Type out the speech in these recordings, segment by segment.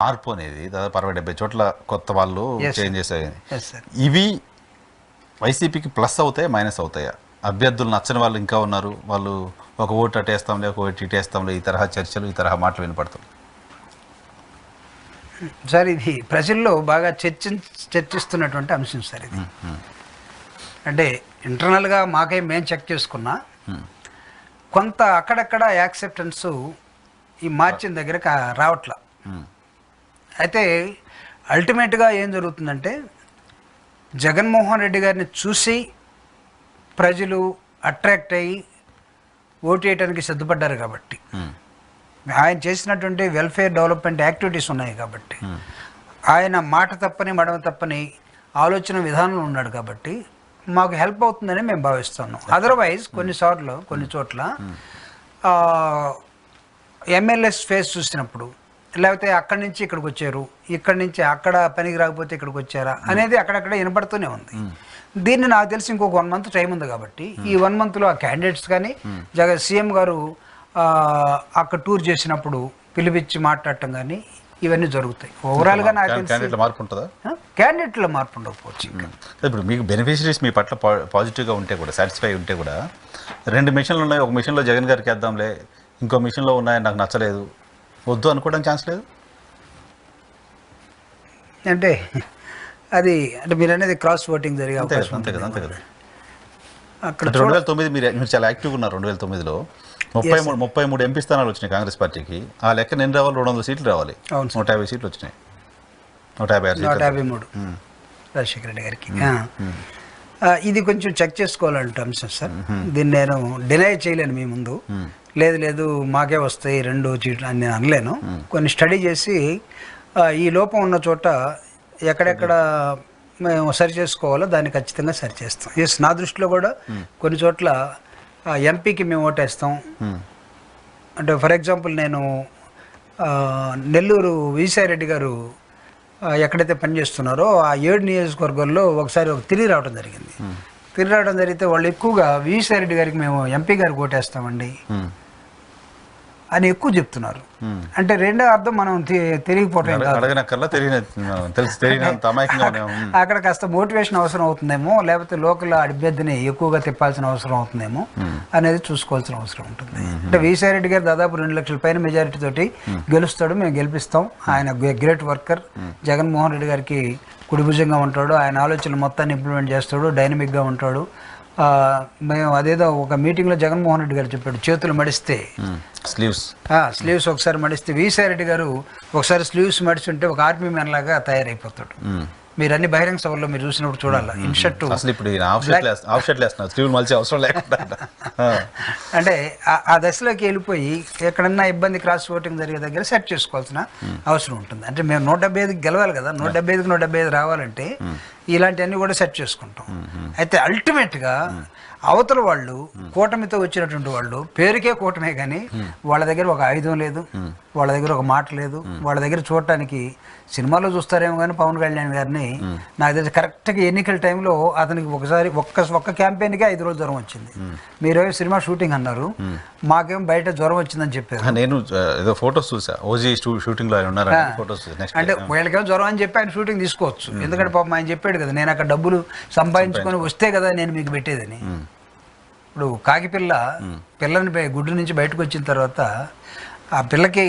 మార్పు అనేది దాదాపు 60-70 చోట్ల కొత్త వాళ్ళు చేంజ్ చేశాయి. sir. ఇవి వైసీపీకి ప్లస్ అవుతాయా మైనస్ అవుతాయా? అభ్యర్థులు నచ్చని వాళ్ళు ఇంకా ఉన్నారు, వాళ్ళు ఒక ఓటు అటేస్తాంలే ఒక ఓటు ఇటేస్తాంలే, ఈ తరహా చర్చలు ఈ తరహా మాటలు వినపడతాం. సార్ ఇది ప్రజల్లో బాగా చర్చిస్తున్నటువంటి అంశం సార్ ఇది. అంటే ఇంటర్నల్గా మేము చెక్ చేసుకున్నా కొంత అక్కడక్కడ యాక్సెప్టెన్స్ ఈ మార్చిన దగ్గర రావట్లా. అయితే అల్టిమేట్గా ఏం జరుగుతుందంటే జగన్మోహన్ రెడ్డి గారిని చూసి ప్రజలు అట్రాక్ట్ అయ్యి ఓటు వేయడానికి సిద్ధపడ్డారు కాబట్టి, ఆయన చేసినటువంటి వెల్ఫేర్ డెవలప్మెంట్ యాక్టివిటీస్ ఉన్నాయి కాబట్టి, ఆయన మాట తప్పని మడమ తప్పని ఆలోచన విధానంలో ఉన్నాడు కాబట్టి మాకు హెల్ప్ అవుతుందని మేము భావిస్తున్నాం. అదర్వైజ్ కొన్ని చోట్ల ఎమ్మెల్యేస్ ఫేస్ చూసినప్పుడు, లేకపోతే అక్కడి నుంచి ఇక్కడికి వచ్చారు, ఇక్కడి నుంచి అక్కడ పనికి రాకపోతే ఇక్కడికి వచ్చారా అనేది అక్కడక్కడ వినపడుతూనే ఉంది. దీన్ని నాకు తెలిసి ఇంకొక 1 month టైం ఉంది కాబట్టి ఈ 1 monthలో ఆ క్యాండిడేట్స్ కానీ సీఎం గారు అక్కడ టూర్ చేసినప్పుడు పిలిపించి మాట్లాడటం కానీ ఇవన్నీ జరుగుతాయి. ఓవరాల్గా నాకు తెలిసి క్యాండిడేట్లో మార్పు ఉండకపోవచ్చు. ఇప్పుడు మీకు బెనిఫిషరీస్ మీ పట్ల పాజిటివ్గా ఉంటే కూడా, సాటిస్ఫై ఉంటే కూడా, 2 మిషన్లు ఉన్నాయి, ఒక మిషన్లో జగన్ గారికి వేద్దాంలే, ఇంకో మిషన్లో ఉన్నాయని నాకు నచ్చలేదు, వద్దు అనుకోవడానికి ఛాన్స్ లేదు. అంటే మీరు అనేది క్రాస్ ఓటింగ్ జరిగే అవకాశం అంతే కదా. అక్కడ 2009 మీరు చాలా యాక్టివ్గా ఉన్నారు. 2009లో 33 ఎంపీ స్థానాలు వచ్చినాయి కాంగ్రెస్ పార్టీకి. ఆ లెక్క నేను రావాలి, 200 సీట్లు రావాలి, 150 సీట్లు వచ్చినాయి, 153 రాజశేఖర రెడ్డి గారికి. ఇది కొంచెం చెక్ చేసుకోవాలంటే అంశం సార్. దీన్ని నేను డినై చేయలేను మీ ముందు. లేదు మాకే వస్తాయి 2 సీట్లు అని నేను అనలేను. కొన్ని స్టడీ చేసి ఈ లోపం ఉన్న చోట ఎక్కడెక్కడ మేము సరి చేసుకోవాలో దాన్ని ఖచ్చితంగా సరి చేస్తాం. నా దృష్టిలో కూడా కొన్ని చోట్ల ఎంపీకి మేము ఓటేస్తాం. అంటే ఫర్ ఎగ్జాంపుల్ నేను నెల్లూరు విజయసాయిరెడ్డి గారు ఎక్కడైతే పనిచేస్తున్నారో ఆ 7 నియోజకవర్గాల్లో ఒకసారి తిరిగి రావడం జరిగింది. తిరిగి రావడం జరిగితే వాళ్ళు ఎక్కువగా విజయసాయిరెడ్డి గారికి మేము ఎంపీ గారికి ఓటేస్తామండి అని ఎక్కువ చెప్తున్నారు. అంటే రెండో అర్థం మనం తిరిగిపోవటం అక్కడ కాస్త మోటివేషన్ అవసరం అవుతుందేమో, లేకపోతే లోకల్ అభ్యర్థిని ఎక్కువగా తిప్పాల్సిన అవసరం అవుతుందేమో అనేది చూసుకోవాల్సిన అవసరం ఉంటుంది. అంటే విజయసాయిరెడ్డి గారు దాదాపు 2 లక్షల పైన మెజారిటీ తోటి గెలుస్తాడు, మేము గెలిపిస్తాం. ఆయన గ్రేట్ వర్కర్, జగన్మోహన్ రెడ్డి గారికి కుడిభుజంగా ఉంటాడు, ఆయన ఆలోచనలు మొత్తాన్ని ఇంప్లిమెంట్ చేస్తాడు, డైనమిక్గా ఉంటాడు. మేము అదేదో ఒక మీటింగ్లో జగన్మోహన్ రెడ్డి గారు చెప్పాడు, చేతులు మడిస్తే స్లీవ్స్ ఒకసారి మడిస్తే విజయసాయిరెడ్డి గారు ఒకసారి స్లీవ్స్ మడిచుంటే ఒక ఆర్మీ మ్యాన్ లాగా తయారైపోతాడు. మీరు అన్ని బహిరంగ సభల్లో మీరు చూసినప్పుడు చూడాలి. ఇన్షర్ట్ అంటే ఆ దశలోకి వెళ్ళిపోయి ఎక్కడన్నా ఇబ్బంది క్రాస్ ఓటింగ్ జరిగే దగ్గర సెట్ చేసుకోవాల్సిన అవసరం ఉంటుంది. అంటే మేము 175కి గెలవాలి కదా, 175కి 175 రావాలంటే ఇలాంటివన్నీ కూడా సెట్ చేసుకుంటాం. అయితే అల్టిమేట్గా అవతల వాళ్ళు కూటమితో వచ్చినటువంటి వాళ్ళు పేరుకే కూటమే కానీ వాళ్ళ దగ్గర ఒక ఆయుధం లేదు, వాళ్ళ దగ్గర ఒక మాట లేదు, వాళ్ళ దగ్గర చూడటానికి సినిమాలో చూస్తారేమో కానీ పవన్ కళ్యాణ్ గారిని నాకు తెలిసి కరెక్ట్గా ఎన్నికల టైంలో అతనికి ఒకసారి ఒక్క క్యాంపెయిన్కే 5 రోజులు జ్వరం వచ్చింది. మీరు సినిమా షూటింగ్ అన్నారు, మాకేం బయట జ్వరం వచ్చిందని చెప్పారు. నేను ఏదో ఫోటోస్ చూసా, ఓజీ షూటింగ్ లో అంటే వీళ్ళకేమో జ్వరం అని చెప్పి ఆయన షూటింగ్ తీసుకోవచ్చు. ఎందుకంటే పాపం ఆయన చెప్పాడు కదా, నేను అక్కడ డబ్బులు సంపాదించుకొని వస్తే కదా నేను మీకు పెట్టేదని. ఇప్పుడు పిల్లని గుడ్డు నుంచి బయటకు వచ్చిన తర్వాత ఆ పిల్లకి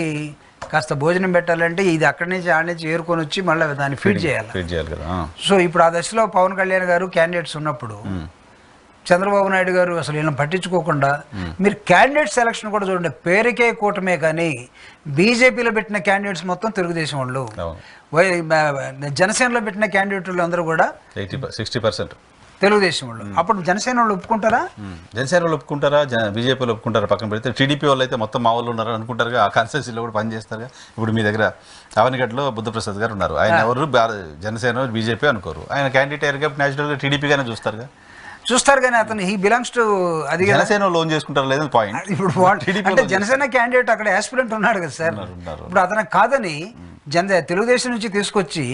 కాస్త భోజనం పెట్టాలంటే ఇది అక్కడి నుంచి ఆడ నుంచి ఏరుకొని వచ్చి మళ్ళీ దాన్ని ఫీడ్ చేయాలి కదా. సో ఇప్పుడు ఆ దశలో పవన్ కళ్యాణ్ గారు క్యాండిడేట్స్ ఉన్నప్పుడు చంద్రబాబు నాయుడు గారు అసలు వీళ్ళని పట్టించుకోకుండా, మీరు క్యాండిడేట్ సెలక్షన్ కూడా చూడండి, పేరుకే కూటమే కానీ బీజేపీలో పెట్టిన క్యాండిడేట్స్ మొత్తం తెలుగుదేశం వాళ్ళు, జనసేనలో పెట్టిన క్యాండిడేట్లు అందరూ కూడా 60% తెలుగుదేశం వాళ్ళు. అప్పుడు జనసేన వాళ్ళు ఒప్పుకుంటారా? జనసేన వాళ్ళు ఒప్పుకుంటారా, బీజేపీలో ఒప్పుకుంటారా పక్కన పెడితే, టీడీపీ వాళ్ళు అయితే మొత్తం మా వాళ్ళు ఉన్నారని అనుకుంటారుగా, ఆ కాన్స్టిట్యూన్సీలో కూడా పనిచేస్తారుగా. ఇప్పుడు మీ దగ్గర అవనిగడ్డలో బుద్ధప్రసాద్ గారు ఉన్నారు, ఆయన ఎవరు జనసేన బీజేపీ అనుకోరు, ఆయన క్యాండిడేట్ అయ్యారు కాబట్టి న్యాచురల్గా టీడీపీగానే చూస్తారు కానీ అతను హీ బిలాంగ్స్ టు అది జనసేన లోన్ చేసుకుంటారు లేదు పాయింట్. ఇప్పుడు జనసేన క్యాండిడేట్ అక్కడ యాస్పిరెంట్ ఉన్నాడు కదా సార్, ఇప్పుడు అతనికి కాదని తెలుగుదేశం నుంచి తీసుకొచ్చి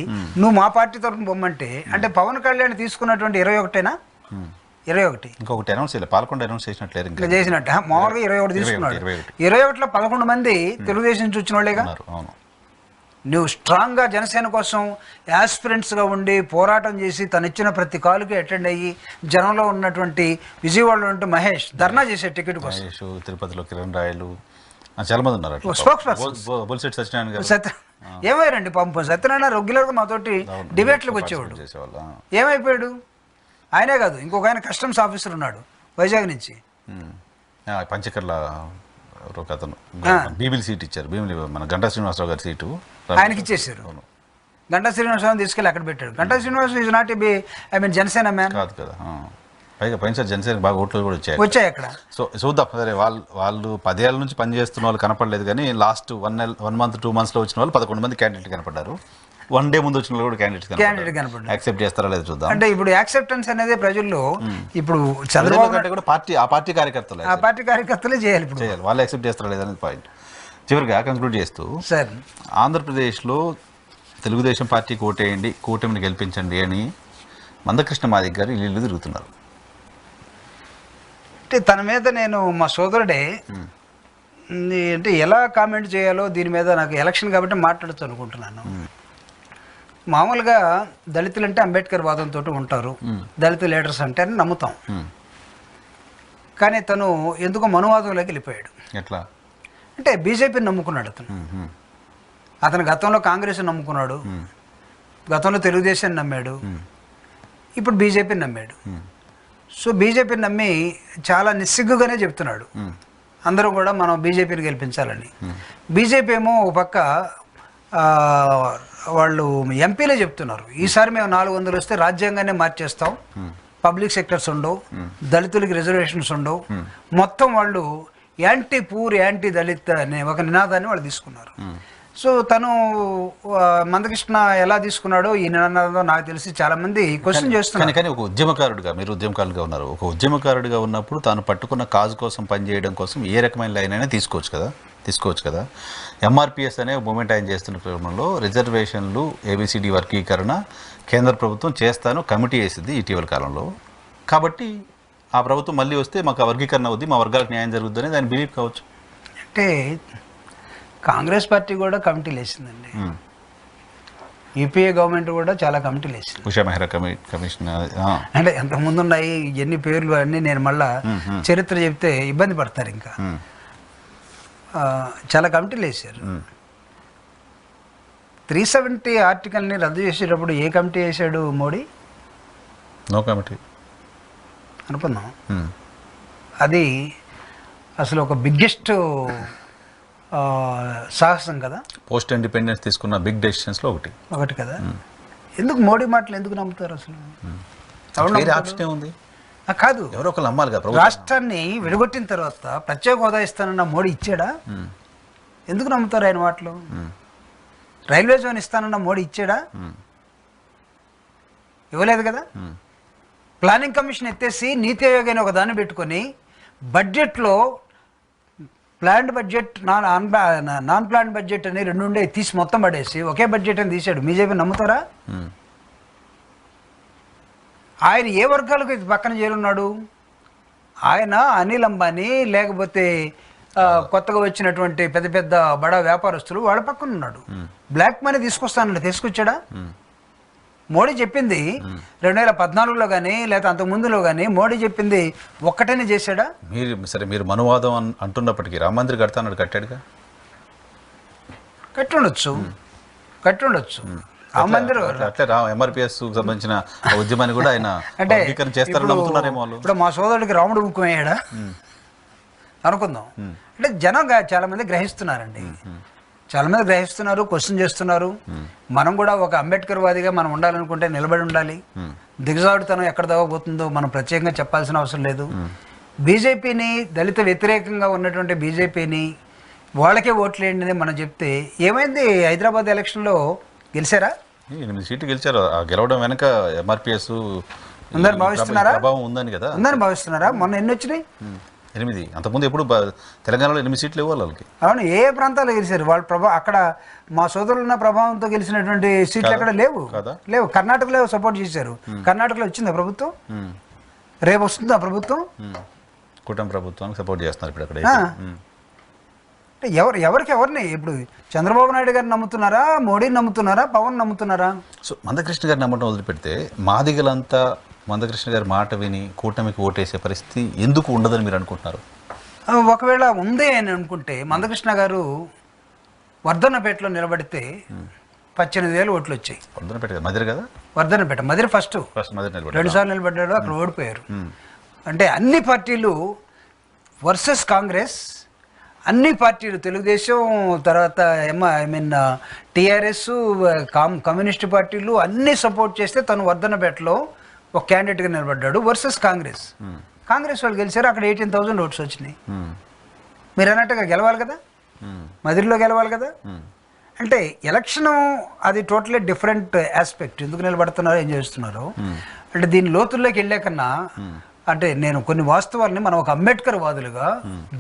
నువ్వు మా పార్టీ తరఫున పొమ్మంటే, అంటే పవన్ కళ్యాణ్ తీసుకున్నటువంటి 21 ఇంకొకటి అనౌన్స్ చేయాలి, 11 అనౌన్స్ చేసినట్లేదు, ఇంకా చేసినట్టు మామూలుగా 21 తీసుకున్నాడు. 21లో 11 మంది తెలుగుదేశం నుంచి వచ్చిన వాళ్ళేగా. నువ్వు స్ట్రాంగ్గా జనసేన కోసం యాస్పిరెంట్స్గా ఉండి పోరాటం చేసి తను ఇచ్చిన ప్రతి కాలుకి అటెండ్ అయ్యి జనంలో ఉన్నటువంటి విజయవాడలో ఉంటే మహేష్ ధర్నా చేసే టికెట్ కోసం, మహేష్, తిరుపతిలో కిరణ్ రాయలు చాలా మంది ఉన్నారు అట్లా. స్పోక్స్ పర్సన్ బొలిశెట్టి సత్యనారాయణ గారు సత్య ఏమయ్యారండి పాపం సత్యనారాయణ రెగ్యులర్గా మాతోటి డిబేట్లకు వచ్చేవాడు. చేసేవాళ్ళు. ఏమైపోయాడు? ఆయనే కాదు, ఇంకొక ఆయన కస్టమ్స్ ఆఫీసర్ ఉన్నాడు వైజాగ్ నుంచి. పంచకర్ల ఒక అతను భీమిలి సీట్ ఇచ్చారు. భీమిలి మన గంటా శ్రీనివాసరావు గారి సీటు ఆయనకి ఇచ్చేసారు. గంటా శ్రీనివాసరావు తీసుకెళ్ళి అక్కడ పెట్టాడు. Ganta Srinivasarao is not be I mean Janasena man కాదు కదా. పైగా పోయినసారి జనసేన బాగా ఓట్లు కూడా వచ్చాయి అక్కడ. సో చూద్దాం. సరే, వాళ్ళు 10 ఏళ్ళ నుంచి పనిచేస్తున్న వాళ్ళు కనపడలేదు, కానీ లాస్ట్ 1 మంత్ 2 మంత్స్లో వచ్చిన వాళ్ళు 11 మంది క్యాండిడేట్ కనపడ్డారు. 1 డే ముందు వచ్చిన వాళ్ళు కూడా క్యాండిడేట్ కనపడ్డారు. యాక్సెప్ట్ చేస్తారా లేదు చూద్దాం. అంటే ఇప్పుడు యాక్సెప్టెన్స్ అనేది ప్రజల్లో ఇప్పుడు చంద్రబాబు కంటే కూడా ఆ పార్టీ కార్యకర్తలే చేయాలి. ఇప్పుడు చేయాలి. వాళ్ళు యాక్సెప్ట్ చేస్తారా లేదనేది పాయింట్. చివరిగా కంక్లూడ్ చేస్తూ, సార్ ఆంధ్రప్రదేశ్లో తెలుగుదేశం పార్టీకి ఓటేయండి, కూటమిని గెలిపించండి అని మందకృష్ణ మాదిగ గారు ఇల్లు తిరుగుతున్నారు. అంటే తన మీద నేను మా సోదరుడే అంటే ఎలా కామెంట్ చేయాలో దీని మీద నాకు ఎలక్షన్ కాబట్టి మాట్లాడుతూ అనుకుంటున్నాను. మామూలుగా దళితులు అంటే అంబేద్కర్ వాదంతో ఉంటారు, దళిత లీడర్స్ అంటే అని నమ్ముతాం. కానీ తను ఎందుకో మనువాదంలోకి వెళ్ళిపోయాడు. ఎట్లా అంటే బీజేపీని నమ్ముకున్నాడు అతను గతంలో కాంగ్రెస్ నమ్ముకున్నాడు, గతంలో తెలుగుదేశాన్ని నమ్మాడు, ఇప్పుడు బీజేపీని నమ్మాడు. సో బీజేపీని నమ్మి చాలా నిస్సిగ్గుగానే చెప్తున్నాడు అందరూ కూడా మనం బీజేపీని గెలిపించాలని. బీజేపీ ఏమో ఒక పక్క వాళ్ళు ఎంపీలే చెప్తున్నారు ఈసారి మేము 400 వస్తే రాజ్యాంగాన్ని మార్చేస్తాం, పబ్లిక్ సెక్టర్స్ ఉండవు, దళితులకి రిజర్వేషన్స్ ఉండవు, మొత్తం వాళ్ళు యాంటీ పూర్ యాంటీ దళిత్ అనే ఒక నినాదాన్ని వాళ్ళు తీసుకున్నారు. సో తను మందకృష్ణ ఎలా తీసుకున్నాడో ఈ నినాదంలో నాకు తెలిసి చాలా మంది క్వశ్చన్ చేస్తున్నారు. కానీ ఒక ఉద్యమకారుడిగా, మీరు ఉద్యమకారులుగా ఉన్నారు, ఒక ఉద్యమకారుడిగా ఉన్నప్పుడు తాను పట్టుకున్న కాజు కోసం పనిచేయడం కోసం ఏ రకమైన లైన్ అయినా తీసుకోవచ్చు కదా. ఎంఆర్పిఎస్ అనే మూమెంట్ ఆయన చేస్తున్న క్రమంలో రిజర్వేషన్లు ఏబిసిడి వర్గీకరణ కేంద్ర ప్రభుత్వం చేస్తాను కమిటీ వేసింది ఇటీవల కాలంలో. కాబట్టి ఆ ప్రభుత్వం మళ్ళీ వస్తే మాకు ఆ వర్గీకరణ అవుద్ది, మా వర్గాలకు న్యాయం జరుగుద్ది అనేది ఆయన బిలీవ్ కావచ్చు. అంటే కాంగ్రెస్ పార్టీ కూడా కమిటీలు వేసిందండి, యూపీఏ గవర్నమెంట్ కూడా చాలా కమిటీలు వేసింది. ఉషా మెహ్రా కమిషన్ అంటే ఎంతమంది ఉన్నాయి, ఎన్ని పేర్లు అన్నీ నేను మళ్ళా చరిత్ర చెప్తే ఇబ్బంది పడతారు. ఇంకా చాలా కమిటీలు వేసారు. 370 ఆర్టికల్ని రద్దు చేసేటప్పుడు ఏ కమిటీ వేసాడు మోడీ? నో కమిటీ అనుకున్నాం. అది అసలు ఒక బిగ్గెస్ట్ సాహసం కదా. పోస్ట్ ఇండిపెండెన్స్ తీసుకున్న బిగ్ డెసిషన్స్లో ఒకటి కదా. ఎందుకు మోడీ మాటలు ఎందుకు నమ్ముతారు అసలు? ఆప్షన్ ఉంది కాదు, ఎవరో ఒకరు నమ్మాలి కదా. రాష్ట్రాన్ని విడగొట్టిన తర్వాత ప్రత్యేక హోదా ఇస్తానన్న మోడీ ఇచ్చాడా? ఎందుకు నమ్ముతారు ఆయన మాటలు? రైల్వే జోన్ ఇస్తానన్న మోడీ ఇచ్చాడా? ఇవ్వలేదు కదా. ప్లానింగ్ కమిషన్ ఎత్తేసి నీతి ఆయోగ్ అయిన ఒక దాన్ని పెట్టుకొని బడ్జెట్లో planned budget non planned budget అని 2 ఉండే తీసి మొత్తం పడేసి ఒకే బడ్జెట్ అని తీసాడు. బీజేపీ నమ్ముతారా? ఆయన ఏ వర్గాలకు పక్కన చేరున్నాడు? ఆయన అనిల్ అంబానీ లేకపోతే కొత్తగా వచ్చినటువంటి పెద్ద పెద్ద బడా వ్యాపారస్తులు వాళ్ళ పక్కన ఉన్నాడు. బ్లాక్ మనీ తీసుకొస్తానండి, తీసుకొచ్చాడా? మోడీ చెప్పింది 2014లో కానీ లేదా అంతకుముందులో కానీ మోడీ చెప్పింది ఒక్కటనే చేశాడా? మీరు మనువాదం అంటున్నప్పటికీ రామ మందిర్ కడతాడు, కట్టాడుగా. కట్టుండొచ్చు. రామ మందిర్ అట్లే ఎంఆర్పిఎస్ సంబంధించిన ఉద్యమాన్ని కూడా ఆయన చేస్తారని నమ్ముతున్నారేమో. ఇప్పుడు మా సోదరుడికి రాముడు ముఖ్యమయ్యాడా అనుకుందాం. అంటే జనం చాలా మంది గ్రహిస్తున్నారండి, చాలా మంది గ్రహిస్తున్నారు, క్వశ్చన్ చేస్తున్నారు. మనం కూడా ఒక అంబేద్కర్ వాదిగా మనం ఉండాలనుకుంటే నిలబడి ఉండాలి. దిగజాడుతనం ఎక్కడ దాగబోతుందో మనం ప్రత్యేకంగా చెప్పాల్సిన అవసరం లేదు. బీజేపీని, దళిత వ్యతిరేకంగా ఉన్నటువంటి బీజేపీని వాళ్ళకే ఓట్లేయండి అని మనం చెప్తే ఏమైంది? హైదరాబాద్ ఎలక్షన్లో గెలిచారా? 8 సీట్లు గెలిచారు. గెలవడం వెనక ఎంఆర్పిఎస్ ఉందని భావిస్తున్నారా? ప్రభావం ఉందని కదా, ఉందని భావిస్తున్నారా? మొన్న ఎన్ని వచ్చినాయి? 8. అంతకుముందు ఎప్పుడు తెలంగాణలో 8 సీట్లు ఇవ్వాలి వాళ్ళకి. అవును, ఏ ప్రాంతాల్లో గెలిచారు వాళ్ళు? అక్కడ మా సోదరులు ఉన్న ప్రభావంతో గెలిచినటువంటి సీట్లు ఎక్కడ లేవు. కర్ణాటకలో సపోర్ట్ చేశారు. కర్ణాటకలో వచ్చిందా ప్రభుత్వం? రేపు వస్తుందా ప్రభుత్వం? కూటమి ప్రభుత్వానికి సపోర్ట్ చేస్తున్నారు ఇప్పుడు అక్కడ. అంటే ఎవరిని ఇప్పుడు చంద్రబాబు నాయుడు గారిని నమ్ముతున్నారా, మోడీని నమ్ముతున్నారా, పవన్ నమ్ముతున్నారా? సో మందకృష్ణ గారిని నమ్మటం వదిలిపెడితే మాదిగలంతా మందకృష్ణ గారి మాట విని కూటమికి ఓటేసే పరిస్థితి ఎందుకు ఉండదని మీరు అనుకుంటున్నారు? ఒకవేళ ఉంది అని అనుకుంటే మందకృష్ణ గారు వర్ధన్నపేటలో నిలబడితే 18,000 ఓట్లు వచ్చాయి. వర్ధన్నపేట మదిరి కదా? వర్ధన్నపేట మదిరి ఫస్ట్ మదిరి నిలబడ్డారు. 2 సార్లు నిలబడ్డాడు, అక్కడ ఓడిపోయారు. అంటే అన్ని పార్టీలు వర్సెస్ కాంగ్రెస్, అన్ని పార్టీలు తెలుగుదేశం తర్వాత టీఆర్ఎస్, కమ్యూనిస్ట్ పార్టీలు అన్నీ సపోర్ట్ చేస్తే తను వర్ధన్నపేటలో ఒక క్యాండిడేట్గా నిలబడ్డాడు వర్సెస్ కాంగ్రెస్. కాంగ్రెస్ వాళ్ళు గెలిచారు, అక్కడ 18,000 ఓట్స్ వచ్చినాయి. మీరు అన్నట్టుగా గెలవాలి కదా, మదిరిలో గెలవాలి కదా. అంటే ఎలక్షన్ అది టోటలీ డిఫరెంట్ ఆస్పెక్ట్. ఎందుకు నిలబడుతున్నారో ఏం చేస్తున్నారో అంటే దీని లోతుల్లోకి వెళ్ళే కన్నా అంటే నేను కొన్ని వాస్తవాలని మనం ఒక అంబేద్కర్ వాదులుగా,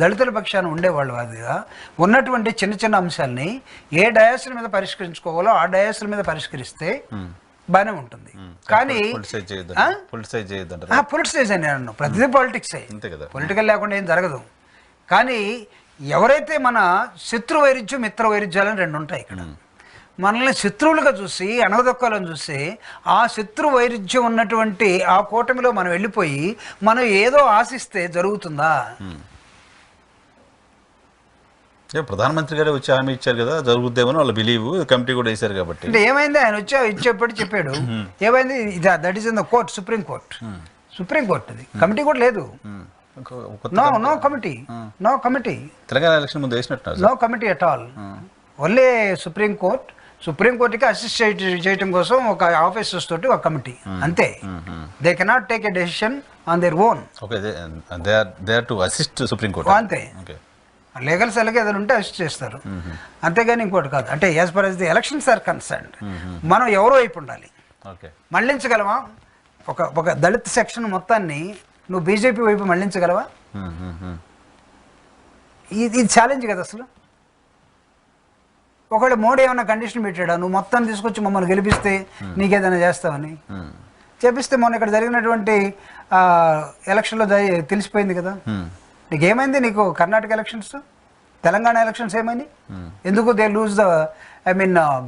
దళితుల పక్షాన ఉండేవాళ్ళ వాదులుగా ఉన్నటువంటి చిన్న చిన్న అంశాలని ఏ డయాసుల మీద పరిష్కరించుకోవాలో ఆ డయాసుల మీద పరిష్కరిస్తే బాగానే ఉంటుంది. కానీ పొలిటిసైజ్ అని అన్నాను, ప్రతిదీ పాలిటిక్స్, పొలిటికల్ లేకుండా ఏం జరగదు. కానీ ఎవరైతే మన శత్రు వైరుధ్యం మిత్ర వైరుధ్యాలని 2 ఉంటాయి ఇక్కడ. మనల్ని శత్రువులుగా చూసి అణగదొక్కాలని చూస్తే ఆ శత్రు వైరుధ్యం ఉన్నటువంటి ఆ కూటమిలో మనం వెళ్ళిపోయి మనం ఏదో ఆశిస్తే జరుగుతుందా? ప్రధానమంత్రి గారు వచ్చి హామీ ఇచ్చారు కదా, జరుగుద్దేమని వాళ్ళ బిలీవ్, కమిటీ కూడా వేశారు కాబట్టి. అంటే ఏమైంది, ఆయన వచ్చి ఇచ్చేప్పుడు చెప్పాడు, ఏమైంది, that is in the court, Supreme Court అది కమిటీ కూడా లేదు. నో కమిటీ తెలంగాణ ఎలక్షన్ ముందు వేసినట్టు no committee at all. Only Supreme కోర్టుకి అసిస్ట్ చేయడం కోసం ఒక ఆఫీసర్స్ తోటి ఒక కమిటీ అంతే. They cannot take a decision on their own. అంతే, లీగల్ సెల్కి ఏదైనా ఉంటే అసిస్ట్ చేస్తారు, అంతేగాని ఇంకోటి కాదు. అంటే as per as the elections are concerned మనం ఎవరో వైపు ఉండాలి. మళ్ళించగలమా ఒక దళిత్ సెక్షన్ మొత్తాన్ని నువ్వు బీజేపీ వైపు మళ్ళించగలవా? ఇది ఛాలెంజ్ కదా అసలు. ఒకవేళ మోడీ ఏమైనా కండిషన్ పెట్టాడా, నువ్వు మొత్తం తీసుకొచ్చి మమ్మల్ని గెలిపిస్తే నీకేదైనా చేస్తావని చెప్పిస్తే, మొన్న ఇక్కడ జరిగినటువంటి ఎలక్షన్లో తెలిసిపోయింది కదా. నీకేమైంది, నీకు కర్ణాటక ఎలక్షన్స్, తెలంగాణ ఎలక్షన్స్ ఏమైంది, ఎందుకు దే లూజ్ ద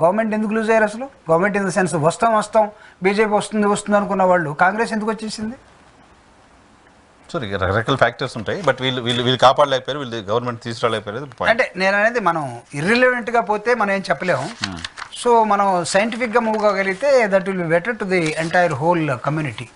గవర్నమెంట్ ఎందుకు లూజ్ అయ్యారు అసలు? గవర్నమెంట్ ఇన్ ద సెన్స్ వస్తాం బీజేపీ వస్తుంది అనుకున్న వాళ్ళు కాంగ్రెస్ ఎందుకు వచ్చేసింది? సో రకరకాల ఫ్యాక్టర్స్ ఉంటాయి, బట్ వీళ్ళు కాపాడలేకపోయారు, వీళ్ళు గవర్నమెంట్ తీసుకురాలేకపోయారు. అంటే నేను అనేది మనం ఇర్రిలవెంట్గా పోతే మనం ఏం చెప్పలేము. సో మనం సైంటిఫిక్గా మూవ్ కాగలిగితే that will be better to the entire whole community.